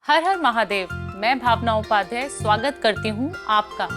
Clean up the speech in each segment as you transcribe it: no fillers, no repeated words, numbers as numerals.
हर हर महादेव। मैं भावना उपाध्याय स्वागत करती हूँ आपका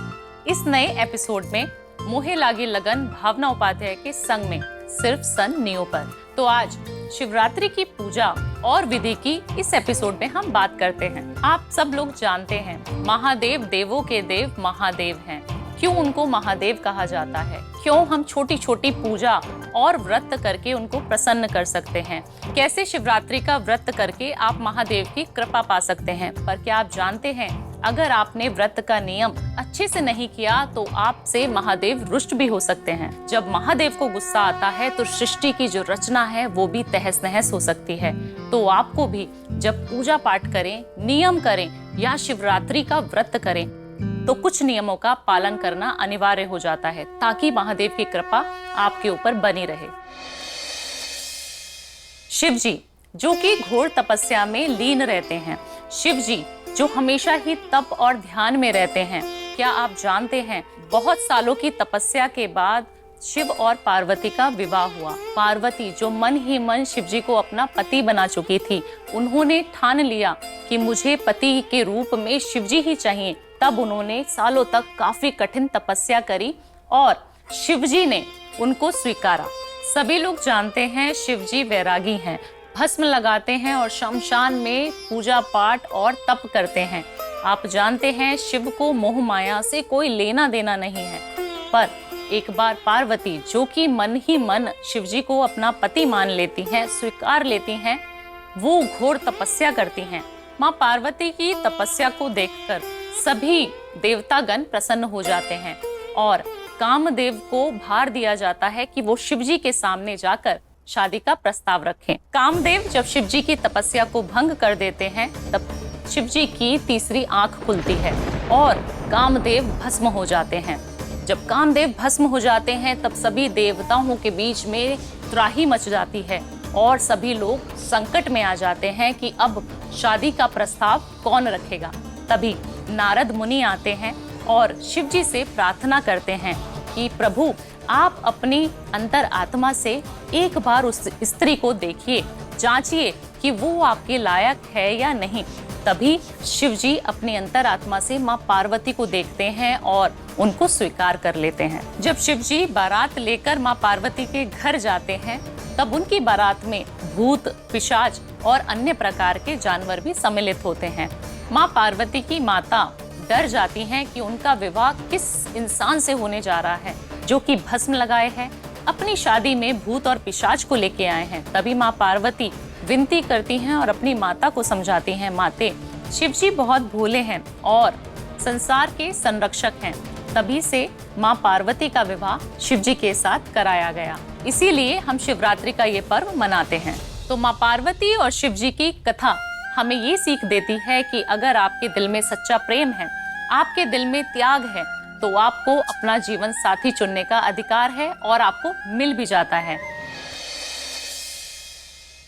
इस नए एपिसोड में मोहे लागी लगन भावना उपाध्याय के संग में सिर्फ सन नियो पर। तो आज शिवरात्रि की पूजा और विधि की इस एपिसोड में हम बात करते हैं। आप सब लोग जानते हैं महादेव देवों के देव महादेव हैं। क्यों उनको महादेव कहा जाता है, क्यों हम छोटी छोटी पूजा और व्रत करके उनको प्रसन्न कर सकते हैं, कैसे शिवरात्रि का व्रत करके आप महादेव की कृपा पा सकते हैं। पर क्या आप जानते हैं अगर आपने व्रत का नियम अच्छे से नहीं किया तो आपसे महादेव रुष्ट भी हो सकते हैं। जब महादेव को गुस्सा आता है तो सृष्टि की जो रचना है वो भी तहस नहस हो सकती है। तो आपको भी जब पूजा पाठ करें, नियम करें या शिवरात्रि का व्रत करें तो कुछ नियमों का पालन करना अनिवार्य हो जाता है ताकि महादेव की कृपा आपके ऊपर बनी रहे। शिव जी जो कि घोर तपस्या में लीन रहते हैं, शिव जी जो हमेशा ही तप और ध्यान में रहते हैं। क्या आप जानते हैं बहुत सालों की तपस्या के बाद शिव और पार्वती का विवाह हुआ। पार्वती जो मन ही मन शिव जी को अपना पति बना चुकी थी, उन्होंने ठान लिया कि मुझे पति के रूप में शिव जी ही चाहिए। तब उन्होंने सालों तक काफी कठिन तपस्या करी और शिव जी ने उनको स्वीकारा। सभी लोग जानते हैं शिव जी वैरागी हैं, भस्म लगाते हैं और शमशान में पूजा पाठ और तप करते हैं। आप जानते हैं शिव को मोह माया से कोई लेना देना नहीं है। पर एक बार पार्वती जो कि मन ही मन शिव जी को अपना पति मान लेती हैं, स्वीकार लेती हैं, वो घोर तपस्या करती हैं। माँ पार्वती की तपस्या को देखकर सभी देवतागण प्रसन्न हो जाते हैं और कामदेव को भार दिया जाता है कि वो शिव जी के सामने जाकर शादी का प्रस्ताव रखें। कामदेव जब शिव जी की तपस्या को भंग कर देते हैं तब शिव जी की तीसरी आंख खुलती है और कामदेव भस्म हो जाते हैं। जब कामदेव भस्म हो जाते हैं तब सभी देवताओं के बीच में त्राही मच जाती है और सभी लोग संकट में आ जाते हैं कि अब शादी का प्रस्ताव कौन रखेगा। तभी नारद मुनि आते हैं और शिव जी से प्रार्थना करते हैं कि प्रभु आप अपनी अंतर आत्मा से एक बार उस स्त्री को देखिए, जांचिए कि वो आपके लायक है या नहीं। तभी शिव जी अपनी अंतर आत्मा से माँ पार्वती को देखते हैं और उनको स्वीकार कर लेते हैं। जब शिव जी बारात लेकर माँ पार्वती के घर जाते हैं तब उनकी बारात में भूत, पिशाच और अन्य प्रकार के जानवर भी सम्मिलित होते हैं। माँ पार्वती की माता डर जाती हैं कि उनका विवाह किस इंसान से होने जा रहा है जो कि भस्म लगाए है, अपनी शादी में भूत और पिशाच को लेके आए हैं। तभी माँ पार्वती विनती करती हैं और अपनी माता को समझाती हैं, माते शिव जी बहुत भोले हैं और संसार के संरक्षक हैं। तभी से माँ पार्वती का विवाह शिव जी के साथ कराया गया। इसीलिए हम शिवरात्रि का ये पर्व मनाते हैं। तो माँ पार्वती और शिव जी की कथा हमें ये सीख देती है कि अगर आपके दिल में सच्चा प्रेम है, आपके दिल में त्याग है, तो आपको अपना जीवन साथी चुनने का अधिकार है और आपको मिल भी जाता है।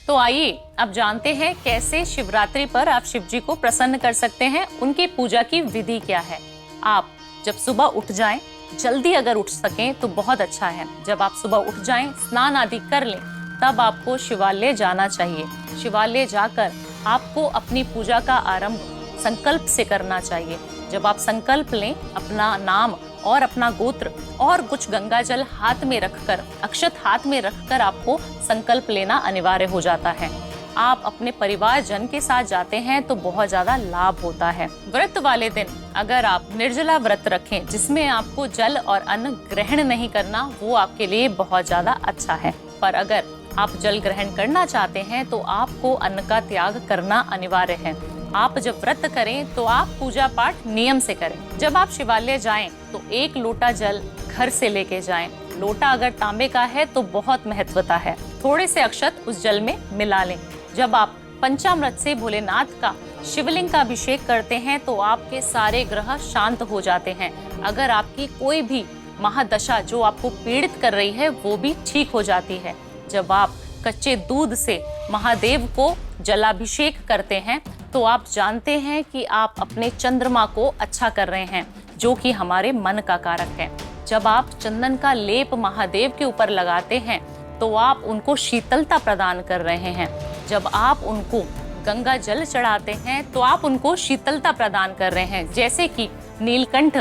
तो आइए अब जानते हैं कैसे शिवरात्रि पर आप शिव जी को प्रसन्न कर सकते हैं। उनकी पूजा की विधि क्या है। आप जब सुबह उठ जाएं, जल्दी अगर उठ सकें तो बहुत अच्छा है। जब आप सुबह उठ जाएं, स्नान आदि कर लें, तब आपको शिवालय जाना चाहिए। शिवालय जाकर आपको अपनी पूजा का आरंभ संकल्प से करना चाहिए। जब आप संकल्प लें, अपना नाम और अपना गोत्र और कुछ गंगा जल हाथ में रखकर, अक्षत हाथ में रखकर आपको संकल्प लेना अनिवार्य हो जाता है। आप अपने परिवार जन के साथ जाते हैं तो बहुत ज्यादा लाभ होता है। व्रत वाले दिन अगर आप निर्जला व्रत रखें जिसमें आपको जल और अन्न ग्रहण नहीं करना, वो आपके लिए बहुत ज्यादा अच्छा है। पर अगर आप जल ग्रहण करना चाहते हैं तो आपको अन्न का त्याग करना अनिवार्य है। आप जब व्रत करें तो आप पूजा पाठ नियम से करें। जब आप शिवालय जाएं तो 1 लोटा जल घर से लेके जाएं। लोटा अगर तांबे का है तो बहुत महत्वता है। थोड़े से अक्षत उस जल में मिला लें। जब आप पंचामृत से भोलेनाथ का शिवलिंग का अभिषेक करते हैं तो आपके सारे ग्रह शांत हो जाते हैं। अगर आपकी कोई भी महादशा जो आपको पीड़ित कर रही है वो भी ठीक हो जाती है। जब आप कच्चे दूध से महादेव को जलाभिषेक करते हैं तो आप जानते हैं कि आप अपने चंद्रमा को अच्छा कर रहे हैं जो कि हमारे मन का कारक है। जब आप चंदन का लेप महादेव के ऊपर लगाते हैं तो आप उनको शीतलता प्रदान कर रहे हैं। जब आप उनको गंगा जल चढ़ाते हैं तो आप उनको शीतलता प्रदान कर रहे हैं। जैसे कि नीलकंठ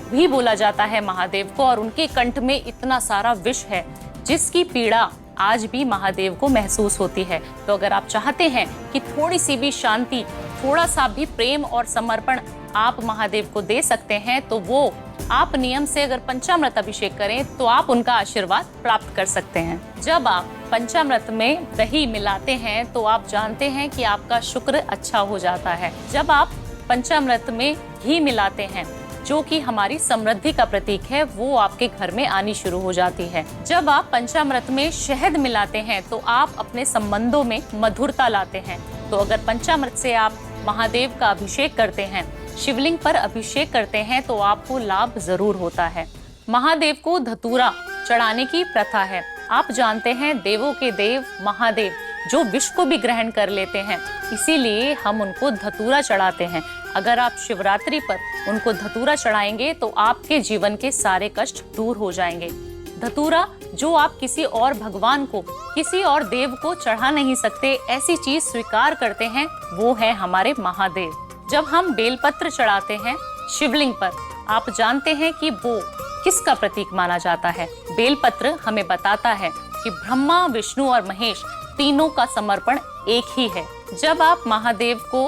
भी बोला जाता है महादेव को, और उनके कंठ में इतना सारा विष है जिसकी पीड़ा आज भी महादेव को महसूस होती है। तो अगर आप चाहते हैं कि थोड़ी सी भी शांति, थोड़ा सा भी प्रेम और समर्पण आप महादेव को दे सकते हैं, तो वो आप नियम से अगर पंचामृत अभिषेक करें तो आप उनका आशीर्वाद प्राप्त कर सकते हैं। जब आप पंचामृत में दही मिलाते हैं तो आप जानते हैं कि आपका शुक्र अच्छा हो जाता है। जब आप पंचामृत में घी मिलाते हैं, जो कि हमारी समृद्धि का प्रतीक है, वो आपके घर में आनी शुरू हो जाती है। जब आप पंचामृत में शहद मिलाते हैं तो आप अपने संबंधों में मधुरता लाते हैं। तो अगर पंचामृत से आप महादेव का अभिषेक करते हैं, शिवलिंग पर अभिषेक करते हैं, तो आपको लाभ जरूर होता है। महादेव को धतूरा चढ़ाने की प्रथा है। आप जानते हैं देवों के देव महादेव जो विष को भी ग्रहण कर लेते हैं, इसीलिए हम उनको धतूरा चढ़ाते हैं। अगर आप शिवरात्रि पर उनको धतूरा चढ़ाएंगे तो आपके जीवन के सारे कष्ट दूर हो जाएंगे। धतूरा जो आप किसी और भगवान को, किसी और देव को चढ़ा नहीं सकते, ऐसी चीज स्वीकार करते हैं, वो है हमारे महादेव। जब हम बेलपत्र चढ़ाते हैं शिवलिंग पर, आप जानते हैं कि वो किसका प्रतीक माना जाता है। बेलपत्र हमें बताता है कि ब्रह्मा, विष्णु और महेश तीनों का समर्पण एक ही है। जब आप महादेव को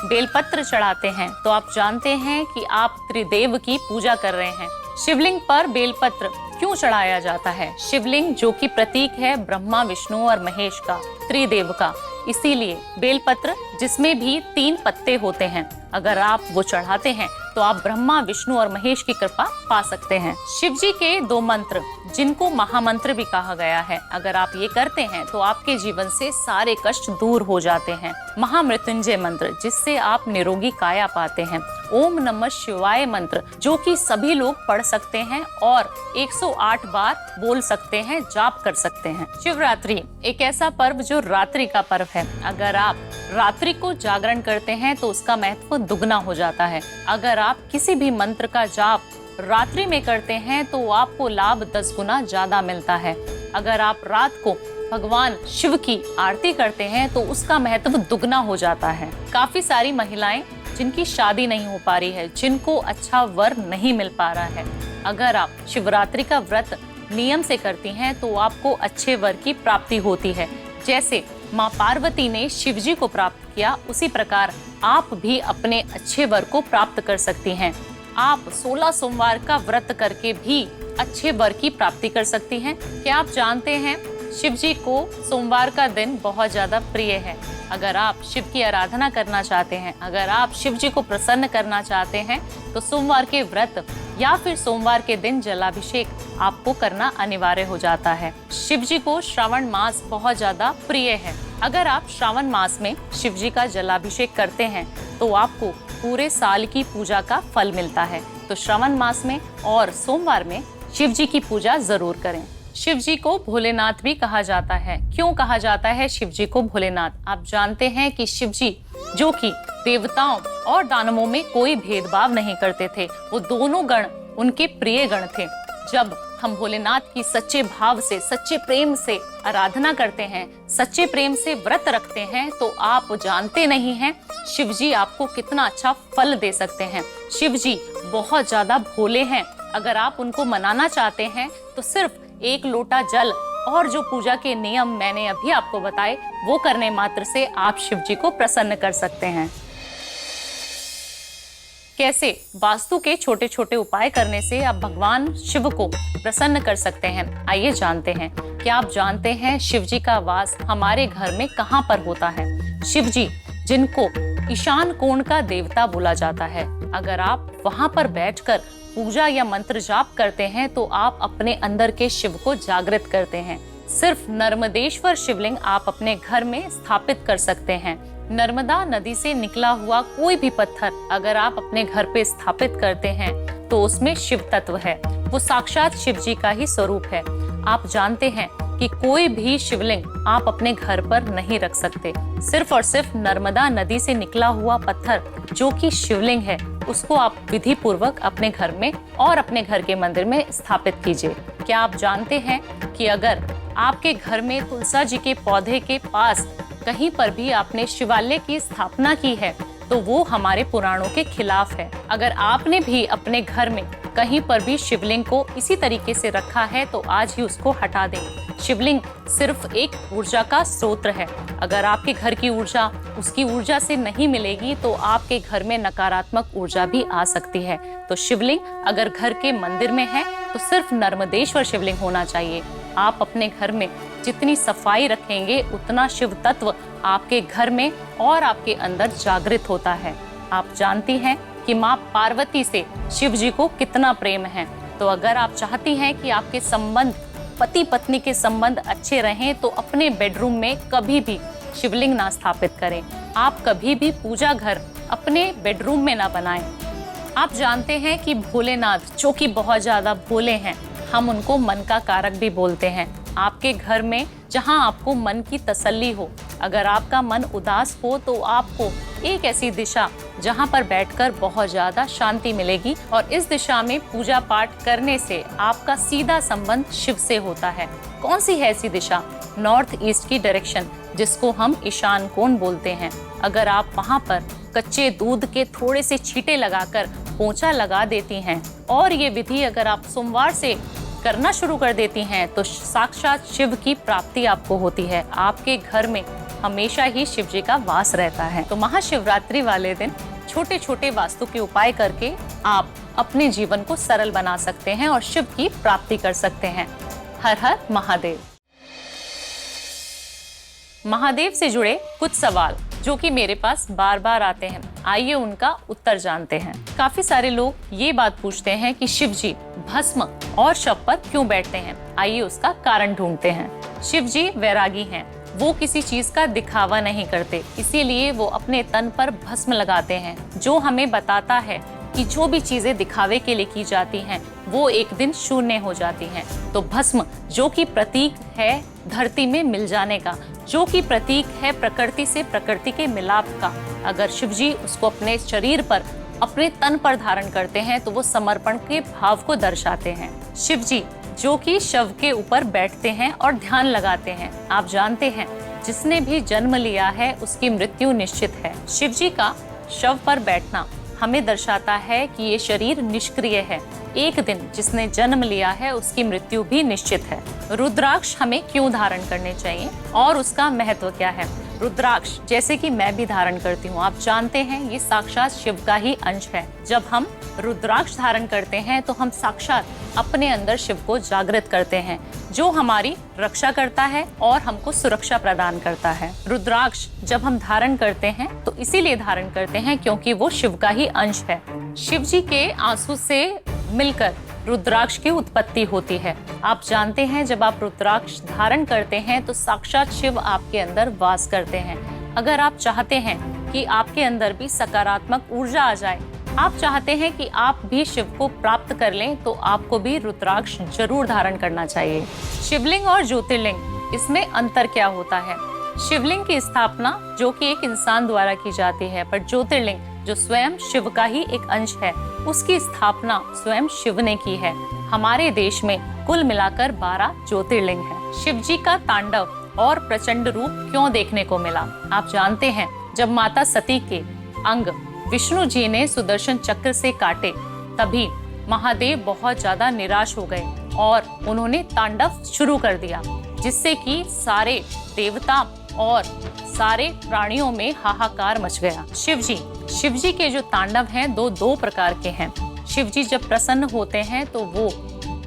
बेलपत्र चढ़ाते हैं तो आप जानते हैं कि आप त्रिदेव की पूजा कर रहे हैं। शिवलिंग पर बेलपत्र क्यों चढ़ाया जाता है? शिवलिंग जो कि प्रतीक है ब्रह्मा, विष्णु और महेश का, त्रिदेव का, इसीलिए बेलपत्र जिसमें भी 3 पत्ते होते हैं, अगर आप वो चढ़ाते हैं तो आप ब्रह्मा, विष्णु और महेश की कृपा पा सकते हैं। शिव जी के 2 मंत्र, जिनको महामंत्र भी कहा गया है, अगर आप ये करते हैं तो आपके जीवन से सारे कष्ट दूर हो जाते हैं। महामृत्युंजय मंत्र, जिससे आप निरोगी काया पाते हैं। ओम नमः शिवाय मंत्र, जो कि सभी लोग पढ़ सकते हैं और 108 बार बोल सकते हैं, जाप कर सकते हैं। शिवरात्रि एक ऐसा पर्व जो रात्रि का पर्व है। अगर आप रात्रि को जागरण करते हैं तो उसका महत्व दुगना हो जाता है। अगर आप किसी भी मंत्र का जाप रात्रि में करते हैं तो आपको लाभ 10 गुना ज्यादा मिलता है। अगर आप रात को भगवान शिव की आरती करते हैं तो उसका महत्व दुगना हो जाता है। काफी सारी महिलाएं जिनकी शादी नहीं हो पा रही है, जिनको अच्छा वर नहीं मिल पा रहा है, अगर आप शिवरात्रि का व्रत नियम से करती हैं तो आपको अच्छे वर की प्राप्ति होती है। जैसे माँ पार्वती ने शिवजी को प्राप्त किया, उसी प्रकार आप भी अपने अच्छे वर को प्राप्त कर सकती हैं। आप 16 सोमवार का व्रत करके भी अच्छे वर की प्राप्ति कर सकती हैं। क्या आप जानते हैं शिवजी को सोमवार का दिन बहुत ज्यादा प्रिय है। अगर आप शिव की आराधना करना चाहते हैं, अगर आप शिव जी को प्रसन्न करना चाहते हैं, तो सोमवार के व्रत या फिर सोमवार के दिन जलाभिषेक आपको करना अनिवार्य हो जाता है। शिव जी को श्रावण मास बहुत ज्यादा प्रिय है। अगर आप श्रावण मास में शिव जी का जलाभिषेक करते हैं तो आपको पूरे साल की पूजा का फल मिलता है। तो श्रावण मास में और सोमवार में शिव जी की पूजा जरूर करें। शिव जी को भोलेनाथ भी कहा जाता है। क्यों कहा जाता है शिव जी को भोलेनाथ? आप जानते हैं कि शिव जी जो कि देवताओं और दानवों में कोई भेदभाव नहीं करते थे, वो दोनों गण उनके प्रिय गण थे। जब हम भोलेनाथ की सच्चे भाव से, सच्चे प्रेम से आराधना करते हैं, सच्चे प्रेम से व्रत रखते हैं, तो आप जानते नहीं हैं शिव जी आपको कितना अच्छा फल दे सकते हैं। शिव जी बहुत ज्यादा भोले हैं। अगर आप उनको मनाना चाहते हैं तो सिर्फ 1 लोटा जल और जो पूजा के नियम मैंने अभी आपको बताए, वो करने मात्र से आप शिव जी को प्रसन्न कर सकते हैं। कैसे वास्तु के छोटे छोटे उपाय करने से आप भगवान शिव को प्रसन्न कर सकते हैं, आइए जानते हैं। क्या आप जानते हैं शिव जी का वास हमारे घर में कहाँ पर होता है? शिव जी जिनको ईशान कोण का देवता बोला जाता है, अगर आप वहाँ पर बैठकर पूजा या मंत्र जाप करते हैं तो आप अपने अंदर के शिव को जागृत करते हैं। सिर्फ नर्मदेश्वर शिवलिंग आप अपने घर में स्थापित कर सकते हैं। नर्मदा नदी से निकला हुआ कोई भी पत्थर अगर आप अपने घर पे स्थापित करते हैं तो उसमें शिव तत्व है, वो साक्षात शिव जी का ही स्वरूप है। आप जानते हैं कि कोई भी शिवलिंग आप अपने घर पर नहीं रख सकते। सिर्फ और सिर्फ नर्मदा नदी से निकला हुआ पत्थर जो कि शिवलिंग है, उसको आप विधि पूर्वक अपने घर में और अपने घर के मंदिर में स्थापित कीजिए। क्या आप जानते हैं कि अगर आपके घर में तुलसा जी के पौधे के पास कहीं पर भी आपने शिवालय की स्थापना की है तो वो हमारे पुराणों के खिलाफ है। अगर आपने भी अपने घर में कहीं पर भी शिवलिंग को इसी तरीके से रखा है तो आज ही उसको हटा दें। शिवलिंग सिर्फ एक ऊर्जा का स्रोत है। अगर आपके घर की ऊर्जा उसकी ऊर्जा से नहीं मिलेगी तो आपके घर में नकारात्मक ऊर्जा भी आ सकती है। तो शिवलिंग अगर घर के मंदिर में है तो सिर्फ नर्मदेश्वर शिवलिंग होना चाहिए। आप अपने घर में जितनी सफाई रखेंगे उतना शिव तत्व आपके घर में और आपके अंदर जागृत होता है। आप जानती हैं कि माँ पार्वती से शिव जी को कितना प्रेम है। तो अगर आप चाहती हैं कि आपके संबंध पति पत्नी के संबंध अच्छे रहें तो अपने बेडरूम में कभी भी शिवलिंग ना स्थापित करें। आप कभी भी पूजा घर अपने बेडरूम में ना बनाएं। आप जानते हैं कि भोलेनाथ जो कि बहुत ज्यादा भोले हैं, हम उनको मन का कारक भी बोलते हैं। आपके घर में जहां आपको मन की तसल्ली हो, अगर आपका मन उदास हो तो आपको एक ऐसी दिशा जहां पर बैठकर बहुत ज्यादा शांति मिलेगी और इस दिशा में पूजा पाठ करने से आपका सीधा संबंध शिव से होता है। कौन सी है ऐसी दिशा? नॉर्थ ईस्ट की डायरेक्शन, जिसको हम ईशान कोण बोलते हैं। अगर आप वहां पर कच्चे दूध के थोड़े से छींटे लगाकर पोंछा लगा देती हैं और ये विधि अगर आप सोमवार से करना शुरू कर देती हैं तो साक्षात शिव की प्राप्ति आपको होती है। आपके घर में हमेशा ही शिव जी का वास रहता है। तो महाशिवरात्रि वाले दिन छोटे छोटे वास्तु के उपाय करके आप अपने जीवन को सरल बना सकते हैं और शिव की प्राप्ति कर सकते हैं। हर हर महादेव। महादेव से जुड़े कुछ सवाल जो कि मेरे पास बार बार आते हैं, आइए उनका उत्तर जानते हैं। काफी सारे लोग ये बात पूछते हैं कि शिव जी भस्म और शव पर क्यों बैठते हैं। आइए उसका कारण ढूंढते हैं। शिव जी वैरागी हैं, वो किसी चीज का दिखावा नहीं करते, इसीलिए वो अपने तन पर भस्म लगाते हैं, जो हमें बताता है कि जो भी चीजें दिखावे के लिए की जाती हैं वो एक दिन शून्य हो जाती हैं। तो भस्म जो कि प्रतीक है धरती में मिल जाने का, जो कि प्रतीक है प्रकृति से प्रकृति के मिलाप का, अगर शिव जी उसको अपने शरीर पर अपने तन पर धारण करते हैं तो वो समर्पण के भाव को दर्शाते हैं। शिव जी जो कि शव के ऊपर बैठते हैं और ध्यान लगाते हैं। आप जानते हैं जिसने भी जन्म लिया है उसकी मृत्यु निश्चित है। शिव जी का शव पर बैठना हमें दर्शाता है कि ये शरीर निष्क्रिय है। एक दिन जिसने जन्म लिया है उसकी मृत्यु भी निश्चित है। रुद्राक्ष हमें क्यों धारण करने चाहिए और उसका महत्व क्या है? रुद्राक्ष जैसे कि मैं भी धारण करती हूँ, आप जानते हैं ये साक्षात शिव का ही अंश है। जब हम रुद्राक्ष धारण करते हैं तो हम साक्षात अपने अंदर शिव को जागृत करते हैं, जो हमारी रक्षा करता है और हमको सुरक्षा प्रदान करता है। रुद्राक्ष जब हम धारण करते हैं तो इसीलिए धारण करते हैं क्योंकि वो शिव का ही अंश है। शिव जी के आंसू से मिलकर रुद्राक्ष की उत्पत्ति होती है। आप जानते हैं जब आप रुद्राक्ष धारण करते हैं तो साक्षात शिव आपके अंदर वास करते हैं। अगर आप चाहते हैं कि आपके अंदर भी सकारात्मक ऊर्जा आ जाए, आप चाहते हैं कि आप भी शिव को प्राप्त कर लें, तो आपको भी रुद्राक्ष जरूर धारण करना चाहिए। शिवलिंग और ज्योतिर्लिंग, इसमें अंतर क्या होता है? शिवलिंग की स्थापना जो कि एक इंसान द्वारा की जाती है, पर ज्योतिर्लिंग जो स्वयं शिव का ही एक अंश है, उसकी स्थापना स्वयं शिव ने की है। हमारे देश में कुल मिलाकर 12 ज्योतिर्लिंग हैं। शिव जी का तांडव और प्रचंड रूप क्यों देखने को मिला? आप जानते हैं जब माता सती के अंग विष्णु जी ने सुदर्शन चक्र से काटे, तभी महादेव बहुत ज्यादा निराश हो गए और उन्होंने तांडव शुरू कर दिया, जिससे कि सारे देवता और सारे प्राणियों में हाहाकार मच गया। शिव जी के जो तांडव हैं दो प्रकार के हैं। शिव जी जब प्रसन्न होते हैं तो वो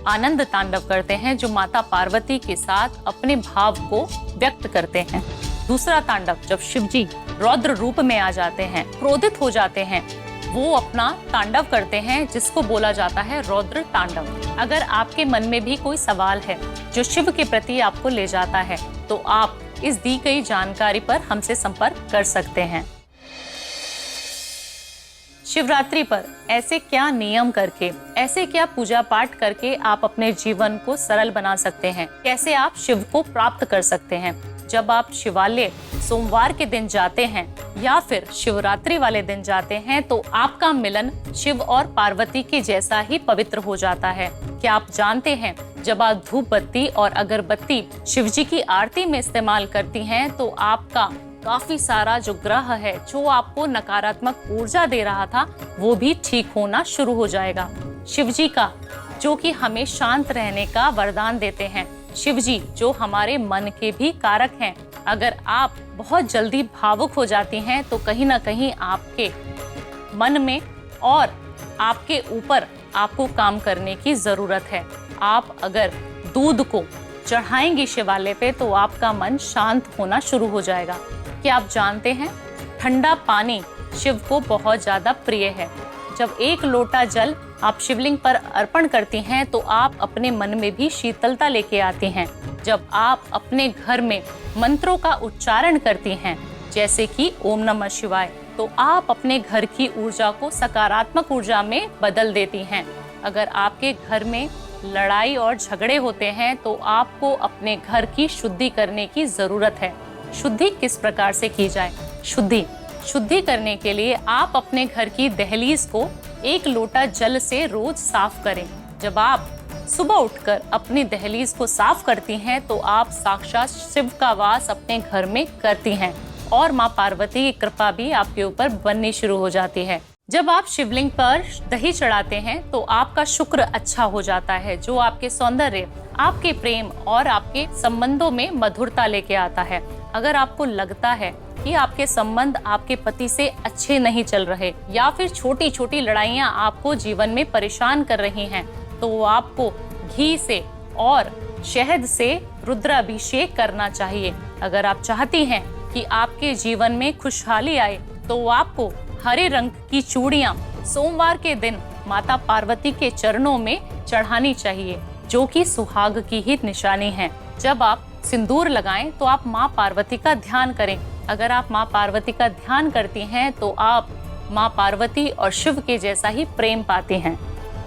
आनंद तांडव करते हैं, जो माता पार्वती के साथ अपने भाव को व्यक्त करते हैं। दूसरा तांडव जब शिव जी रौद्र रूप में आ जाते हैं, क्रोधित हो जाते हैं, वो अपना तांडव करते हैं, जिसको बोला जाता है रौद्र तांडव। अगर आपके मन में भी कोई सवाल है जो शिव के प्रति आपको ले जाता है तो आप इस दी गई जानकारी पर हमसे संपर्क कर सकते हैं। शिवरात्रि पर ऐसे क्या नियम करके, ऐसे क्या पूजा पाठ करके आप अपने जीवन को सरल बना सकते हैं? कैसे आप शिव को प्राप्त कर सकते हैं? जब आप शिवालय सोमवार के दिन जाते हैं या फिर शिवरात्रि वाले दिन जाते हैं तो आपका मिलन शिव और पार्वती के जैसा ही पवित्र हो जाता है। क्या आप जानते हैं जब आप धूप बत्ती और अगरबत्ती शिव जी की आरती में इस्तेमाल करती हैं तो आपका काफी सारा जो ग्रह है जो आपको नकारात्मक ऊर्जा दे रहा था वो भी ठीक होना शुरू हो जाएगा। शिव जी का जो कि हमें शांत रहने का वरदान देते हैं, शिव जी जो हमारे मन के भी कारक हैं। अगर आप बहुत जल्दी भावुक हो जाती हैं तो कहीं ना कहीं आपके मन में और आपके ऊपर आपको काम करने की जरूरत है। आप अगर दूध को चढ़ाएंगी शिवालय पे तो आपका मन शांत होना शुरू हो जाएगा। क्या आप जानते हैं ठंडा पानी शिव को बहुत ज्यादा प्रिय है। जब एक लोटा जल आप शिवलिंग पर अर्पण करती हैं तो आप अपने मन में भी शीतलता लेके आती हैं। जब आप अपने घर में मंत्रों का उच्चारण करती हैं जैसे कि ओम नमः शिवाय, तो आप अपने घर की ऊर्जा को सकारात्मक ऊर्जा में बदल देती हैं। अगर आपके घर में लड़ाई और झगड़े होते हैं तो आपको अपने घर की शुद्धि करने की जरूरत है। शुद्धि किस प्रकार से की जाए? शुद्धि करने के लिए आप अपने घर की दहलीज को एक लोटा जल से रोज साफ करें। जब आप सुबह उठकर अपनी दहलीज को साफ करती हैं तो आप साक्षात शिव का वास अपने घर में करती हैं और माँ पार्वती की कृपा भी आपके ऊपर बननी शुरू हो जाती है। जब आप शिवलिंग पर दही चढ़ाते हैं तो आपका शुक्र अच्छा हो जाता है, जो आपके सौंदर्य, आपके प्रेम और आपके संबंधों में मधुरता लेके आता है। अगर आपको लगता है कि आपके संबंध आपके पति से अच्छे नहीं चल रहे या फिर छोटी छोटी लड़ाइयाँ आपको जीवन में परेशान कर रही हैं, तो आपको घी से और शहद से रुद्राभिषेक करना चाहिए। अगर आप चाहती हैं कि आपके जीवन में खुशहाली आए तो आपको हरे रंग की चूड़ियां सोमवार के दिन माता पार्वती के चरणों में चढ़ानी चाहिए, जो कि सुहाग की ही निशानी है। जब आप सिंदूर लगाएं तो आप माँ पार्वती का ध्यान करें। अगर आप माँ पार्वती का ध्यान करती हैं तो आप माँ पार्वती और शिव के जैसा ही प्रेम पाती हैं।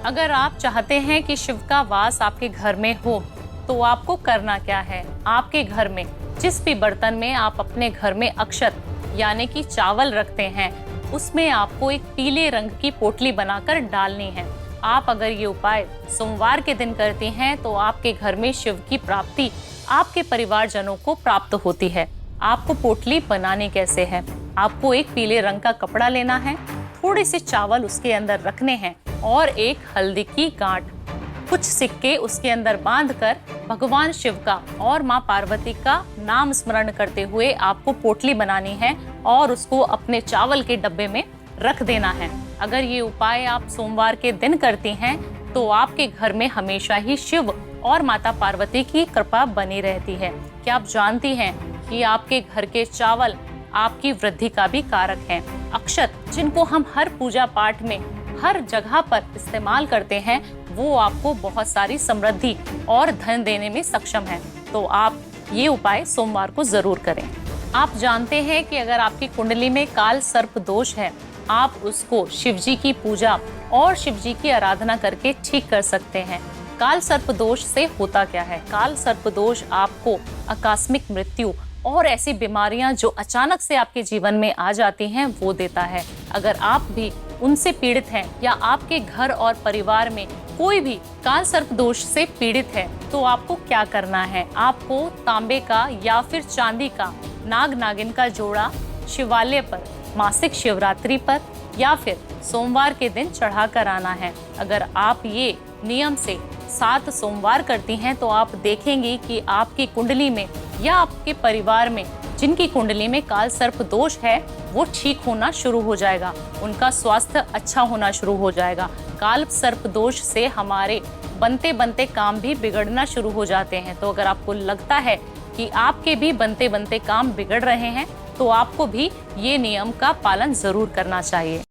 अगर आप चाहते हैं कि शिव का वास आपके घर में हो तो आपको करना क्या है? आपके घर में जिस भी बर्तन में आप अपने घर में अक्षत यानी कि चावल रखते हैं, उसमें आपको एक पीले रंग की पोटली बनाकर डालनी है। आप अगर ये उपाय सोमवार के दिन करती हैं तो आपके घर में शिव की प्राप्ति आपके परिवारजनों को प्राप्त होती है। आपको पोटली बनानी कैसे है? आपको एक पीले रंग का कपड़ा लेना है, थोड़े से चावल उसके अंदर रखने हैं और एक हल्दी की गांठ, कुछ सिक्के उसके अंदर बांधकर भगवान शिव का और माँ पार्वती का नाम स्मरण करते हुए आपको पोटली बनानी है और उसको अपने चावल के डब्बे में रख देना है। अगर ये उपाय आप सोमवार के दिन करती हैं तो आपके घर में हमेशा ही शिव और माता पार्वती की कृपा बनी रहती है। क्या आप जानती हैं कि आपके घर के चावल आपकी वृद्धि का भी कारक हैं? अक्षत जिनको हम हर पूजा पाठ में हर जगह पर इस्तेमाल करते हैं, वो आपको बहुत सारी समृद्धि और धन देने में सक्षम है। तो आप ये उपाय सोमवार को जरूर करें। आप जानते हैं कि अगर आपकी कुंडली में काल सर्प दोष है, आप उसको शिव जी की पूजा और शिव जी की आराधना करके ठीक कर सकते हैं। काल सर्प दोष से होता क्या है? काल सर्प दोष आपको आकस्मिक मृत्यु और ऐसी बीमारियां जो अचानक से आपके जीवन में आ जाती हैं वो देता है। अगर आप भी उनसे पीड़ित हैं या आपके घर और परिवार में कोई भी काल सर्प दोष से पीड़ित है तो आपको क्या करना है? आपको तांबे का या फिर चांदी का नाग नागिन का जोड़ा शिवालय पर मासिक शिवरात्रि पर या फिर सोमवार के दिन चढ़ा कर आना है। अगर आप ये नियम से 7 सोमवार करती हैं तो आप देखेंगी कि आपकी कुंडली में या आपके परिवार में जिनकी कुंडली में काल सर्प दोष है वो ठीक होना शुरू हो जाएगा, उनका स्वास्थ्य अच्छा होना शुरू हो जाएगा। काल सर्प दोष से हमारे बनते बनते काम भी बिगड़ना शुरू हो जाते हैं। तो अगर आपको लगता है कि आपके भी बनते बनते काम बिगड़ रहे हैं तो आपको भी ये नियम का पालन जरूर करना चाहिए।